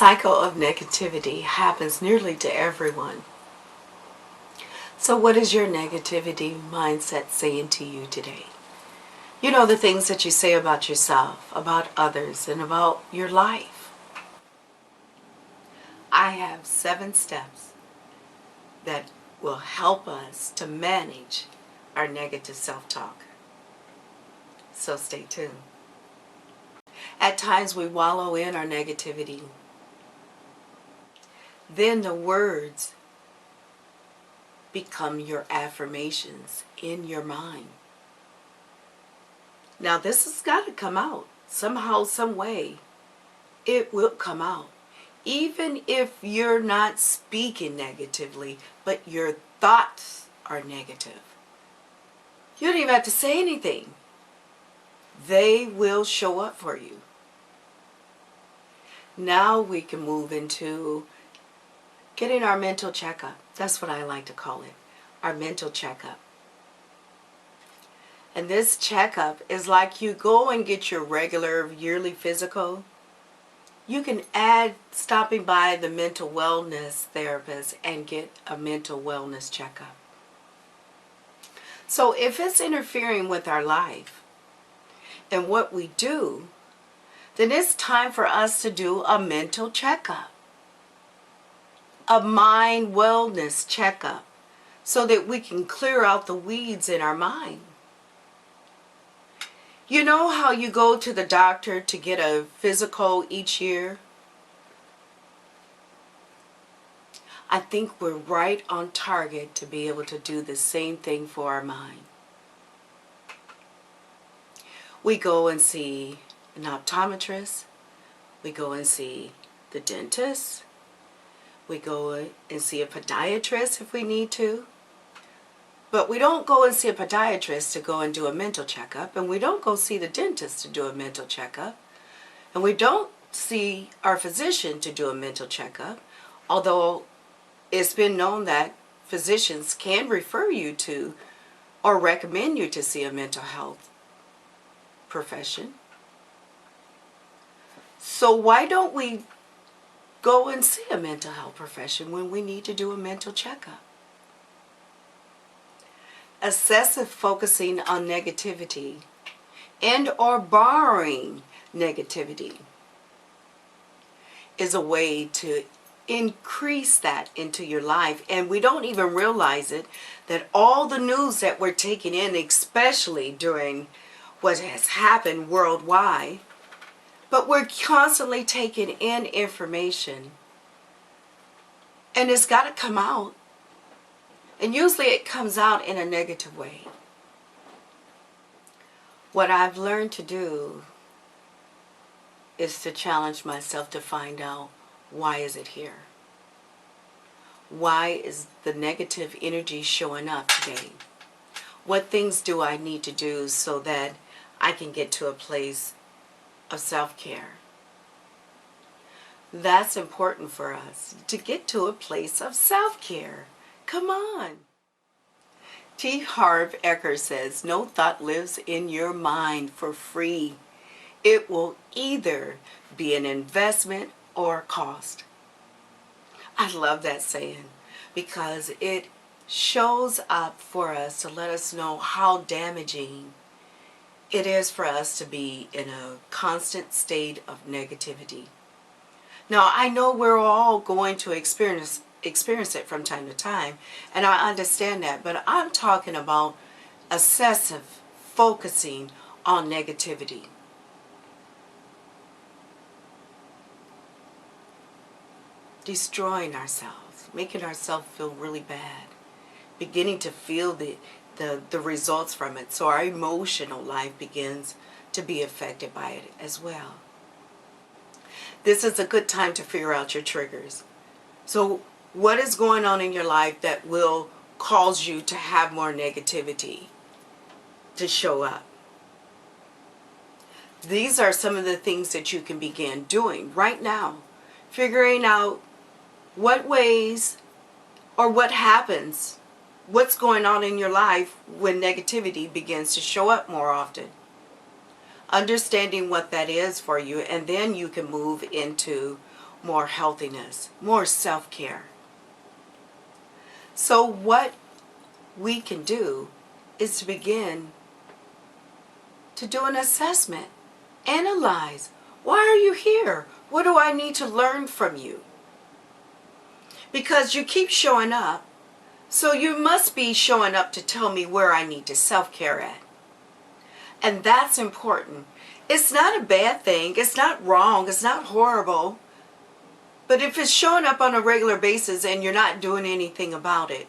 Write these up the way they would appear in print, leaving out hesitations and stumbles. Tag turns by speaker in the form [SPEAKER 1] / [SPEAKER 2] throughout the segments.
[SPEAKER 1] cycle of negativity happens nearly to everyone. So what is your negativity mindset saying to you today? You know, the things that you say about yourself, about others, and about your life. I have 7 steps that will help us to manage our negative self-talk. So stay tuned. At times we wallow in our negativity. Then the words become your affirmations in your mind. Now this has got to come out. Somehow, some way, it will come out. Even if you're not speaking negatively, but your thoughts are negative. You don't even have to say anything. They will show up for you. Now we can move into getting our mental checkup. That's what I like to call it, our mental checkup. And this checkup is like you go and get your regular yearly physical. You can add stopping by the mental wellness therapist and get a mental wellness checkup. So if it's interfering with our life and what we do, then it's time for us to do a mental checkup, a mind wellness checkup, so that we can clear out the weeds in our mind. You know how you go to the doctor to get a physical each year? I think we're right on target to be able to do the same thing for our mind. We go and see an optometrist. We go and see the dentist. We go and see a podiatrist if we need to. But we don't go and see a podiatrist to go and do a mental checkup, and we don't go see the dentist to do a mental checkup, and we don't see our physician to do a mental checkup, although it's been known that physicians can refer you to or recommend you to see a mental health profession. So why don't we go and see a mental health profession when we need to do a mental checkup? Excessive focusing on negativity and or borrowing negativity is a way to increase that into your life, and we don't even realize it, that all the news that we're taking in, especially during what has happened worldwide, but we're constantly taking in information, and it's got to come out. And usually it comes out in a negative way. What I've learned to do is to challenge myself to find out, why is it here? Why is the negative energy showing up today? What things do I need to do so that I can get to a place of self-care? That's important for us, to get to a place of self-care. Come on. T. Harv Eker says, no thought lives in your mind for free. It will either be an investment or a cost. I love that saying because it shows up for us to let us know how damaging it is for us to be in a constant state of negativity. Now, I know we're all going to experience it from time to time, and I understand that, but I'm talking about excessive focusing on negativity. Destroying ourselves, making ourselves feel really bad, beginning to feel the results from it, so our emotional life begins to be affected by it as well. This is a good time to figure out your triggers. So what is going on in your life that will cause you to have more negativity to show up? These are some of the things that you can begin doing right now. Figuring out what ways or what happens, what's going on in your life when negativity begins to show up more often. Understanding what that is for you, and then you can move into more healthiness, more self-care. So what we can do is to begin to do an assessment. Analyze. Why are you here? What do I need to learn from you? Because you keep showing up, so you must be showing up to tell me where I need to self-care at. And that's important. It's not a bad thing. It's not wrong. It's not horrible. But if it's showing up on a regular basis and you're not doing anything about it,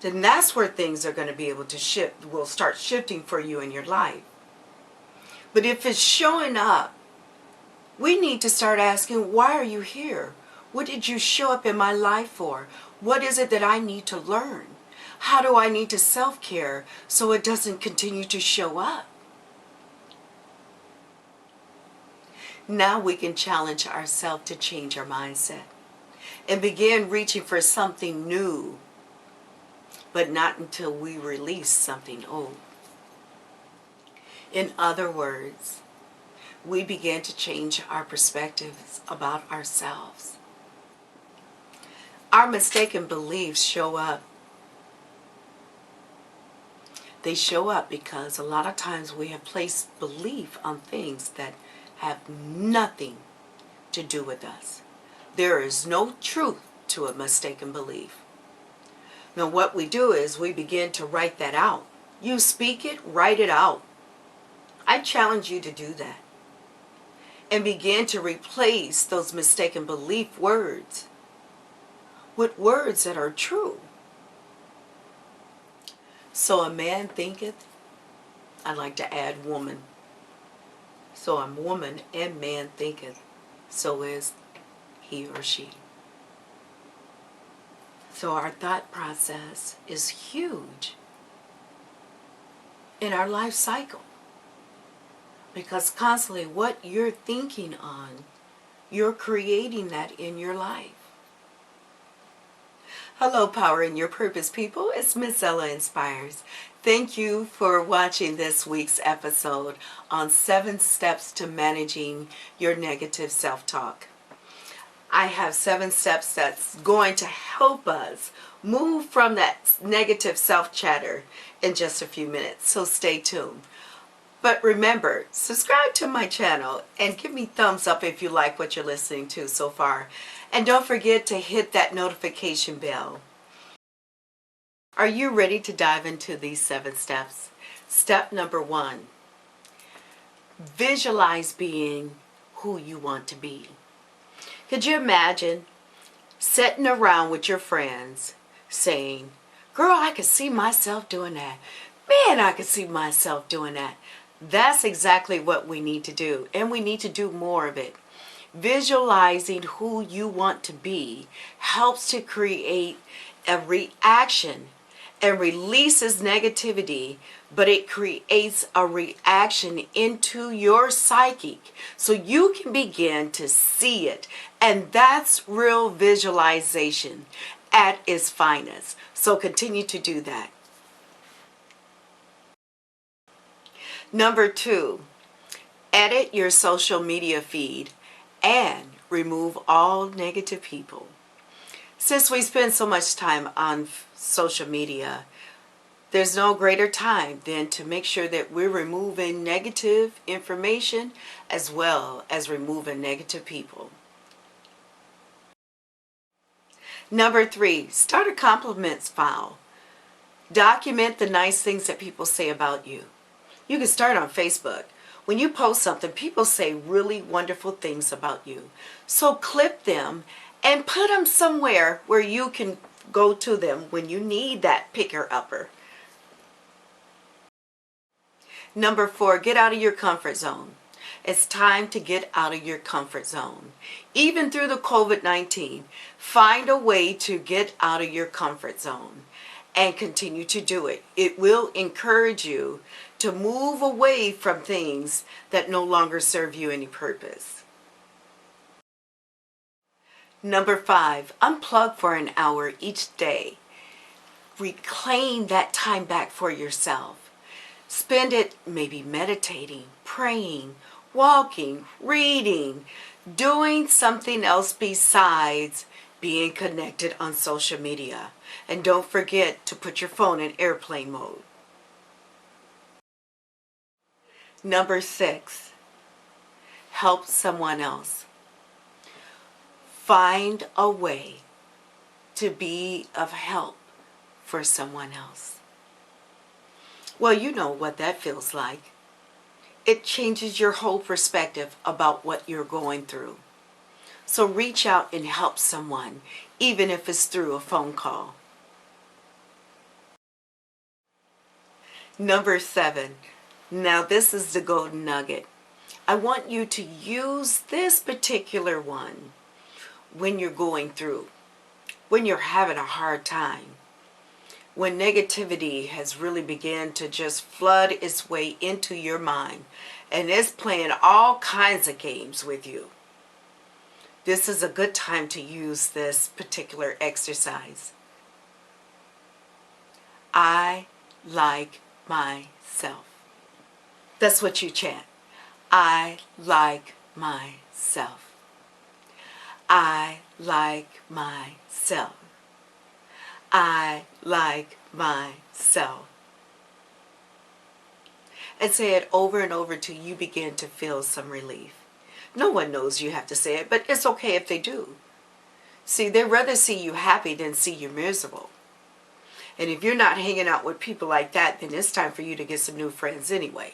[SPEAKER 1] then that's where things are going to be able to shift, will start shifting for you in your life. But if it's showing up, we need to start asking, why are you here? What did you show up in my life for? What is it that I need to learn? How do I need to self-care so it doesn't continue to show up? Now we can challenge ourselves to change our mindset and begin reaching for something new, but not until we release something old. In other words, we begin to change our perspectives about ourselves. Our mistaken beliefs show up. They show up because a lot of times we have placed belief on things that have nothing to do with us. There is no truth to a mistaken belief. Now what we do is we begin to write that out. You speak it, write it out. I challenge you to do that. And begin to replace those mistaken belief words with words that are true. So a man thinketh, I like to add woman. So a woman and man thinketh, so is he or she. So our thought process is huge in our life cycle. Because constantly what you're thinking on, you're creating that in your life. Hello, Power in Your Purpose, people. It's MsElla Inspires. Thank you for watching this week's episode on 7 steps to managing your negative self-talk. I have 7 steps that's going to help us move from that negative self-chatter in just a few minutes, so stay tuned. But remember, subscribe to my channel and give me thumbs up if you like what you're listening to so far. And don't forget to hit that notification bell. Are you ready to dive into these 7 steps? Step number 1, visualize being who you want to be. Could you imagine sitting around with your friends saying, girl, I could see myself doing that. Man, I could see myself doing that. That's exactly what we need to do, and we need to do more of it. Visualizing who you want to be helps to create a reaction and releases negativity, but it creates a reaction into your psychic so you can begin to see it. And that's real visualization at its finest. So continue to do that. Number 2, edit your social media feed and remove all negative people. Since we spend so much time on social media, there's no greater time than to make sure that we're removing negative information as well as removing negative people. Number 3, start a compliments file. Document the nice things that people say about you. You can start on Facebook. When you post something, people say really wonderful things about you. So clip them and put them somewhere where you can go to them when you need that picker-upper. Number 4, get out of your comfort zone. It's time to get out of your comfort zone. Even through the COVID-19, find a way to get out of your comfort zone and continue to do it. It will encourage you to move away from things that no longer serve you any purpose. Number 5, unplug for an hour each day. Reclaim that time back for yourself. Spend it maybe meditating, praying, walking, reading, doing something else besides being connected on social media. And don't forget to put your phone in airplane mode. Number 6, help someone else. Find a way to be of help for someone else. Well, you know what that feels like. It changes your whole perspective about what you're going through. So reach out and help someone, even if it's through a phone call. Number 7. Now this is the golden nugget. I want you to use this particular one when you're going through, when you're having a hard time, when negativity has really begun to just flood its way into your mind and it's playing all kinds of games with you. This is a good time to use this particular exercise. I like myself. That's what you chant. I like myself. I like myself. I like myself. And say it over and over till you begin to feel some relief. No one knows you have to say it, but it's okay if they do. See, they'd rather see you happy than see you miserable. And if you're not hanging out with people like that, then it's time for you to get some new friends anyway.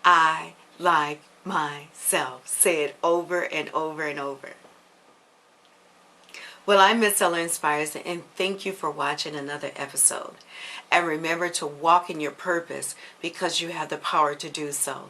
[SPEAKER 1] I like myself. Say it over and over and over. Well, I'm MsElla Inspires, and thank you for watching another episode. And remember to walk in your purpose because you have the power to do so.